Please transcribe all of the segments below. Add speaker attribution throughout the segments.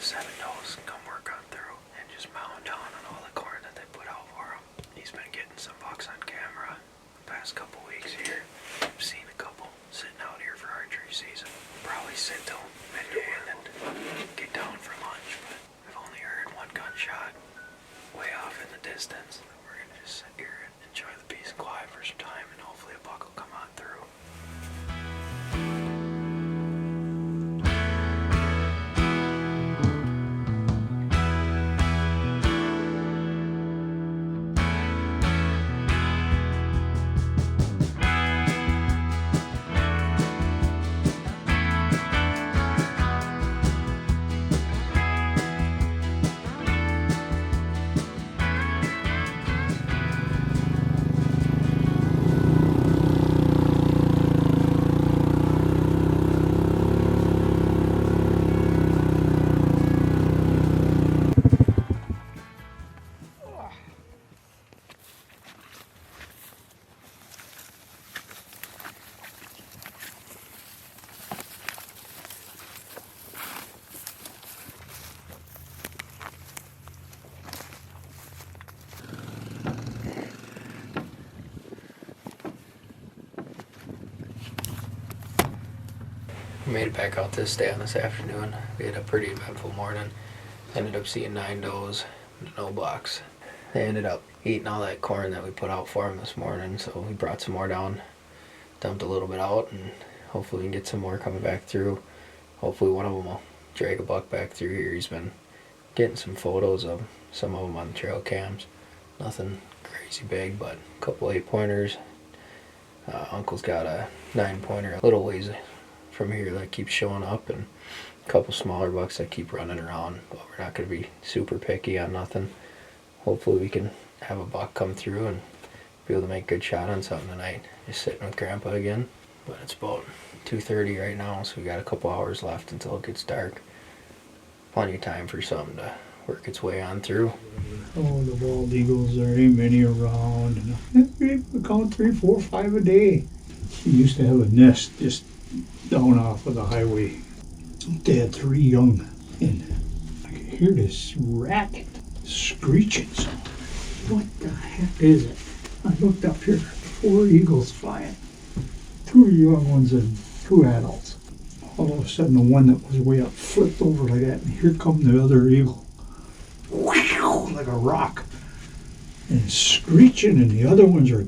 Speaker 1: 7 does come work on through and just mow down on all the corn that they put out for him. He's been getting some bucks on camera the past couple weeks here. I've seen a couple sitting out here for archery season. Probably sit till midday and get down for lunch, but I've only heard one gunshot way off in the distance. We're gonna just sit here and enjoy the peace and quiet for some time, and hopefully a buck will come on through. We made it back out this stand this afternoon. We had a pretty eventful morning. Ended up seeing 9 does, no bucks. They ended up eating all that corn that we put out for them this morning, so we brought some more down, dumped a little bit out, and hopefully we can get some more coming back through. Hopefully one of them will drag a buck back through here. He's been getting some photos of some of them on the trail cams. Nothing crazy big, but a couple 8-pointers. Uncle's got a 9-pointer a little ways from here that keeps showing up, and a couple smaller bucks that keep running around, but we're not going to be super picky on nothing. Hopefully we can have a buck come through and be able to make a good shot on something tonight. Just sitting with Grandpa again, but it's about 2:30 right now, so we got a couple hours left until it gets dark. Plenty of time for something to work its way on through.
Speaker 2: Oh, the bald eagles, there ain't many around. We count 3, 4, 5 a day. We used to have a nest just down off of the highway. They had 3 young, and I could hear this racket, screeching sound. What the heck is it? I looked up here, 4 eagles flying, 2 young ones and 2 adults. All of a sudden, the one that was way up flipped over like that, and here come the other eagle, like a rock, and screeching, and the other ones are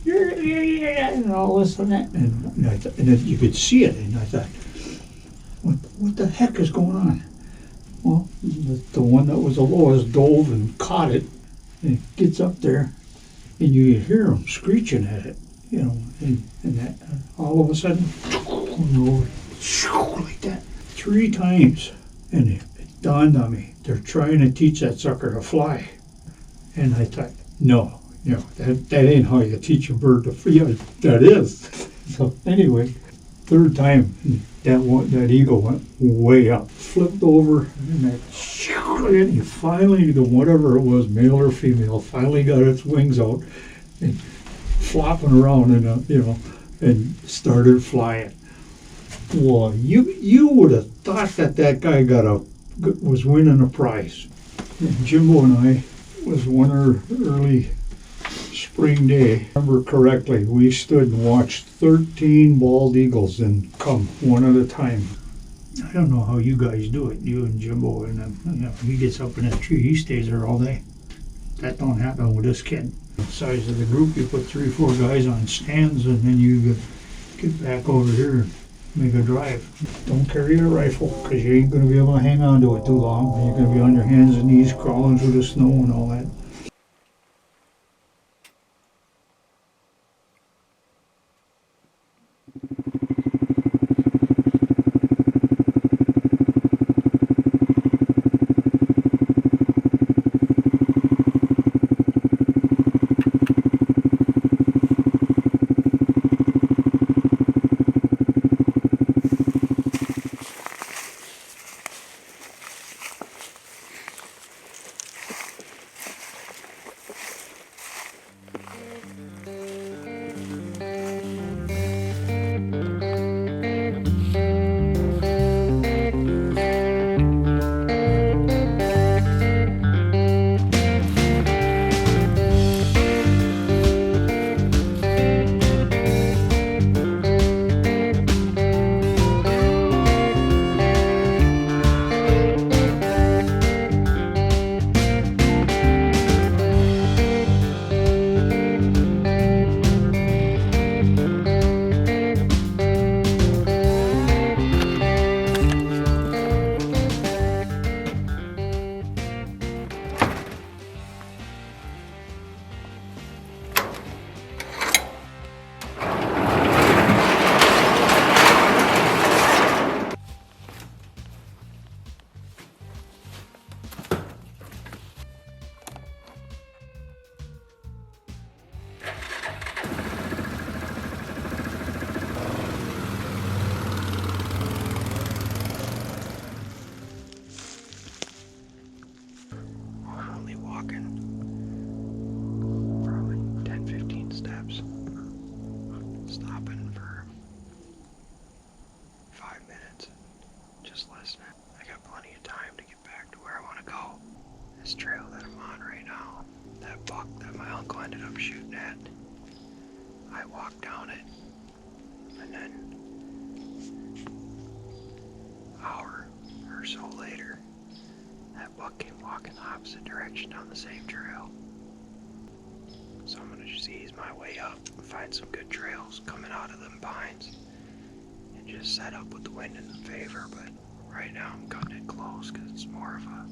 Speaker 2: and all this and that, and you could see it, and I thought, what the heck is going on? Well, the one that was the lowest dove and caught it, and it gets up there, and you hear them screeching at it, and that all of a sudden, going over, like that, 3 times, and it dawned on me, they're trying to teach that sucker to fly, and I thought, no, that ain't how you teach a bird to fly. Yeah, that is. So anyway, 3rd time, that eagle went way up, flipped over, and he finally, whatever it was, male or female, finally got its wings out and flopping around, and started flying. Well, you would have thought that guy was winning a prize. And Jimbo and I was one early spring day. If I remember correctly, we stood and watched 13 bald eagles and come one at a time. I don't know how you guys do it, you and Jimbo, and he gets up in that tree, he stays there all day. That don't happen with this kid. The size of the group, you put 3 or 4 guys on stands, and then you get back over here and make a drive. Don't carry a rifle, because you ain't going to be able to hang on to it too long. You're going to be on your hands and knees crawling through the snow and all that.
Speaker 1: This trail that I'm on right now, that buck that my uncle ended up shooting at, I walked down it, and then an hour or so later, that buck came walking the opposite direction down the same trail. So I'm gonna just ease my way up and find some good trails coming out of them pines and just set up with the wind in favor. But right now I'm cutting it close because it's more of a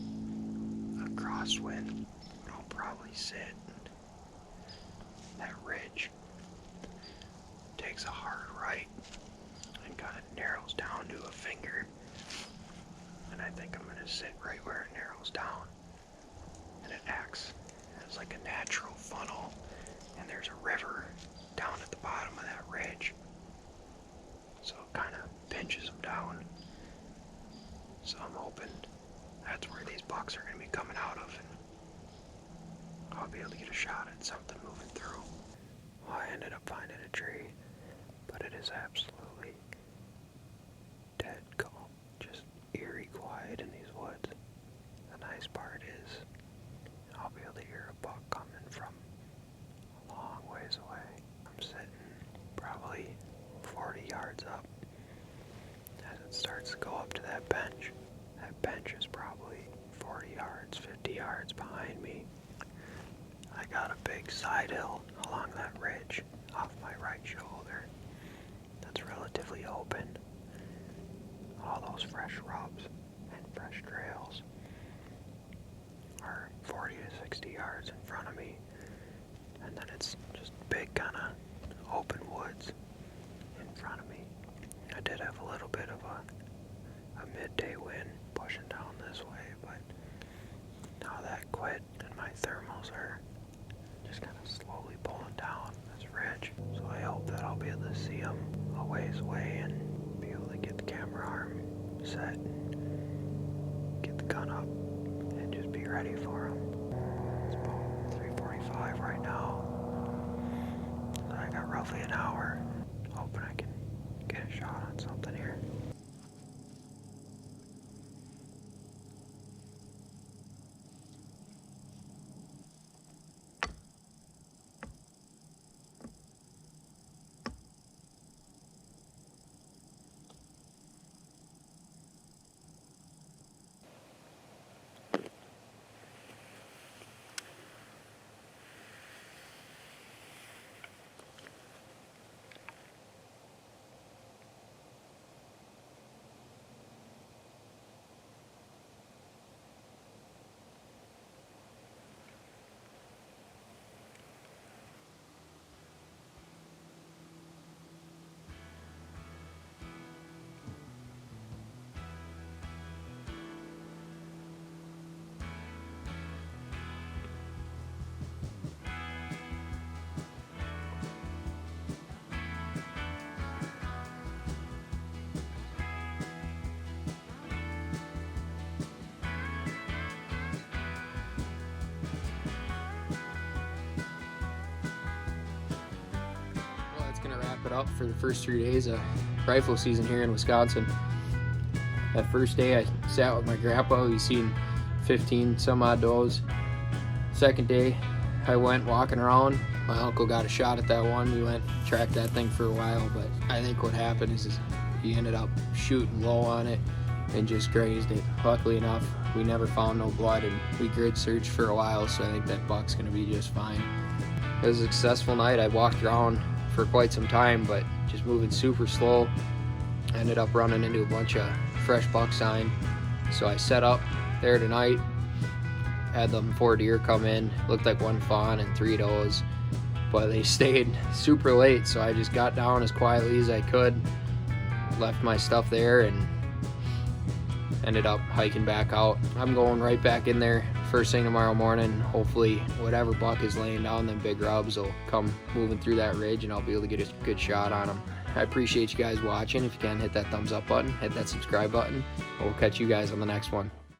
Speaker 1: crosswind. I'll probably sit. That ridge takes a hard right and kind of narrows down to a finger. And I think I'm gonna sit right where it narrows down. And it acts as like a natural funnel. And there's a river down at the bottom of that ridge. So it kind of pinches them down. So I'm hoping that's where these bucks are going to be coming out of. And I'll be able to get a shot at something moving through. Well, I ended up finding a tree, but it is absolutely dead calm. Just eerie quiet in these woods. The nice part is I'll be able to hear a buck coming from a long ways away. I'm sitting probably 40 yards up. As it starts to go up to that bench is probably 40 yards, 50 yards behind me. I got a big side hill along that ridge off my right shoulder that's relatively open. All those fresh rubs and fresh trails are 40 to 60 yards in front of me. And then it's just big kind of open woods in front of me. I did have a little bit of a midday wind pushing down this way, but now that quit and my thermals are just kind of slowly pulling down this ridge. So I hope that I'll be able to see them a ways away and be able to get the camera arm set and get the gun up and just be ready for them. It's about 3:45 right now. So I got roughly an hour. Hoping I can get a shot on something here. Wrap it up for the first 3 days of rifle season here in Wisconsin. That first day I sat with my grandpa, we seen 15 some odd does. Second day I went walking around, my uncle got a shot at that one, we went tracked that thing for a while, but I think what happened is he ended up shooting low on it and just grazed it. Luckily enough, we never found no blood and we grid searched for a while, so I think that buck's gonna be just fine. It was a successful night. I walked around for quite some time, but just moving super slow. I ended up running into a bunch of fresh buck sign. So I set up there tonight, had them 4 deer come in, looked like 1 fawn and 3 does, but they stayed super late, so I just got down as quietly as I could, left my stuff there and ended up hiking back out. I'm going right back in there first thing tomorrow morning. Hopefully whatever buck is laying down them big rubs will come moving through that ridge and I'll be able to get a good shot on them. I appreciate you guys watching. If you can, hit that thumbs up button, hit that subscribe button. We'll catch you guys on the next one.